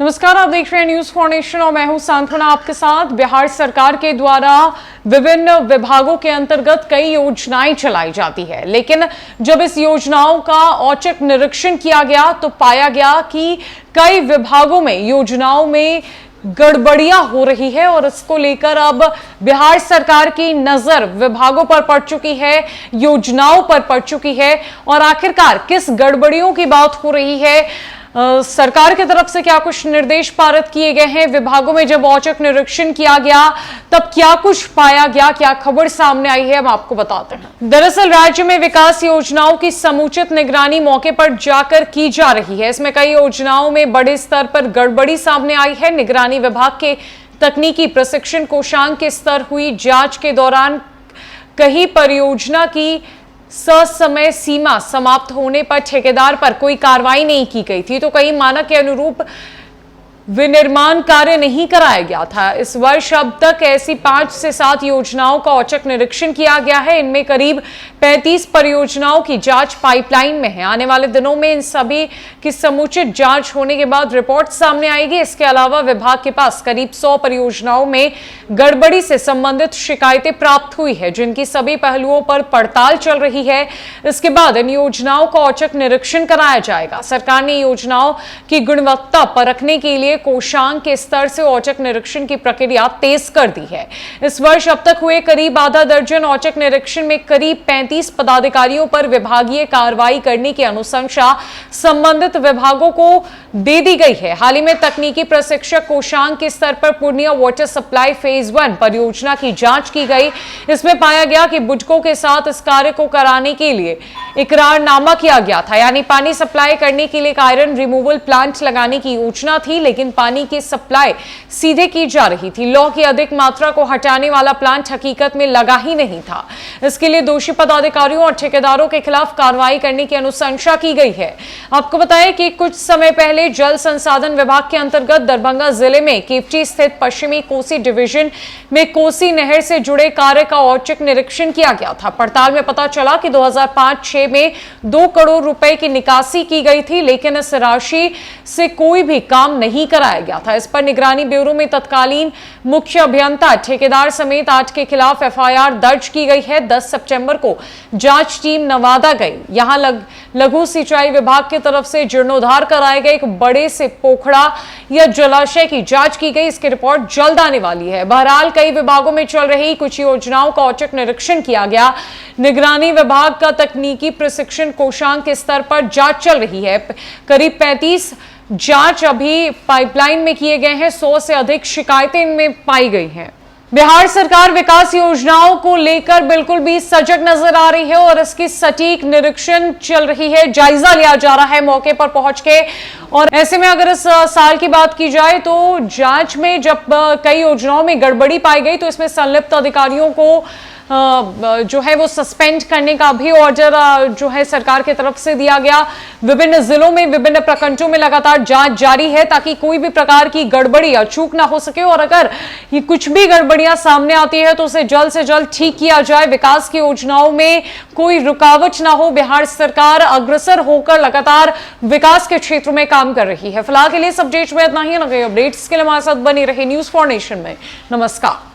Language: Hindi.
नमस्कार, आप देख रहे हैं न्यूज फॉर नेशन और मैं हूं सांत्वना आपके साथ। बिहार सरकार के द्वारा विभिन्न विभागों के अंतर्गत कई योजनाएं चलाई जाती है, लेकिन जब इस योजनाओं का औचक निरीक्षण किया गया तो पाया गया कि कई विभागों में योजनाओं में गड़बड़ियां हो रही है और इसको लेकर अब बिहार सरकार की नजर विभागों पर पड़ चुकी है, योजनाओं पर पड़ चुकी है। और आखिरकार किस गड़बड़ियों की बात हो रही है, सरकार की तरफ से क्या कुछ निर्देश पारित किए गए हैं, विभागों में जब औचक निरीक्षण किया गया तब क्या कुछ पाया गया, क्या खबर सामने आई है, हम आपको बताते हैं। दरअसल राज्य में विकास योजनाओं की समुचित निगरानी मौके पर जाकर की जा रही है। इसमें कई योजनाओं में बड़े स्तर पर गड़बड़ी सामने आई है। निगरानी विभाग के तकनीकी प्रशिक्षण कोषांग के स्तर हुई जांच के दौरान कहीं परियोजना की ससमय सीमा समाप्त होने पर ठेकेदार पर कोई कार्रवाई नहीं की गई थी, तो कई मानक के अनुरूप विनिर्माण कार्य नहीं कराया गया था। इस वर्ष अब तक ऐसी 5 से 7 योजनाओं का औचक निरीक्षण किया गया है। इनमें करीब 35 परियोजनाओं की जांच पाइपलाइन में है। आने वाले दिनों में इन सभी की समुचित जांच होने के बाद रिपोर्ट सामने आएगी। इसके अलावा विभाग के पास करीब 100 परियोजनाओं में गड़बड़ी से संबंधित शिकायतें प्राप्त हुई है, जिनकी सभी पहलुओं पर पड़ताल चल रही है। इसके बाद इन योजनाओं का औचक निरीक्षण कराया जाएगा। सरकार ने योजनाओं की गुणवत्ता परखने के लिए कोषांग के स्तर से औचक निरीक्षण की प्रक्रिया तेज कर दी है। इस वर्ष अब तक हुए करीब आधा दर्जन औचक निरीक्षण में करीब 35 पदाधिकारियों पर विभागीय कार्रवाई करने की अनुशंसा संबंधित विभागों को दे दी गई है। हाल ही में तकनीकी प्रशिक्षक कोषांग के स्तर पर पूर्णिया वाटर सप्लाई फेज 1 परियोजना की जांच की गई। इसमें पाया गया कि बुडको के साथ इस कार्य को कराने के लिए इकरारनामा किया गया था, यानी पानी सप्लाई करने के लिए आयरन रिमूवल प्लांट लगाने की योजना थी, लेकिन पानी की सप्लाई सीधे की जा रही थी। लौ की अधिक मात्रा को हटाने वाला प्लांट हकीकत में लगा ही नहीं था। इसके लिए दोषी पदाधिकारियों और ठेकेदारों के खिलाफ कार्रवाई करने की अनुशंसा की गई है। आपको बताएं कि कुछ समय पहले जल संसाधन विभाग के अंतर्गत दरभंगा जिले में केवटी स्थित पश्चिमी कोसी डिवीजन में कोसी नहर से जुड़े कार्य का औचक निरीक्षण किया गया था। पड़ताल में पता चला कि 2005-6 में 2 करोड़ रुपए की निकासी की गई थी, लेकिन इस राशि से कोई भी काम नहीं कराया गया था। इस पर निगरानी ब्यूरो में तत्कालीन मुख्य अभियंता, ठेकेदार समेत 8 के खिलाफ एफआईआर दर्ज की गई है। 10 सितंबर को जांच टीम नवादा गई। यहां लघु सिंचाई विभाग की तरफ से जीर्णोद्धार कराए गए एक बड़े से पोखड़ा या जलाशय की जांच की गई। इसकी रिपोर्ट जल्द आने वाली है। बहरहाल कई विभागों में चल रही कुछ योजनाओं का औचक निरीक्षण किया गया। निगरानी विभाग का तकनीकी प्रशिक्षण कोषांग के स्तर पर जांच चल रही है। करीब 35 जांच अभी पाइपलाइन में किए गए हैं। 100 से अधिक शिकायतें इनमें पाई गई हैं। बिहार सरकार विकास योजनाओं को लेकर बिल्कुल भी सजग नजर आ रही है और इसकी सटीक निरीक्षण चल रही है, जायजा लिया जा रहा है मौके पर पहुंच के। और ऐसे में अगर इस साल की बात की जाए तो जांच में जब कई योजनाओं में गड़बड़ी पाई गई तो इसमें संलिप्त अधिकारियों को जो है वो सस्पेंड करने का भी ऑर्डर जो है सरकार की तरफ से दिया गया। विभिन्न जिलों में, विभिन्न प्रखंडों में लगातार जांच जारी है ताकि कोई भी प्रकार की गड़बड़ी या चूक ना हो सके, और अगर ये कुछ भी गड़बड़ियां सामने आती है तो उसे जल्द से जल्द ठीक किया जाए। विकास की योजनाओं में कोई रुकावट ना हो। बिहार सरकार अग्रसर होकर लगातार विकास के क्षेत्र में काम कर रही है। फिलहाल के लिए इस अपडेट में इतना ही। अपडेट्स के लिए हमारे साथ बनी रहे न्यूज फॉर नेशन में। नमस्कार।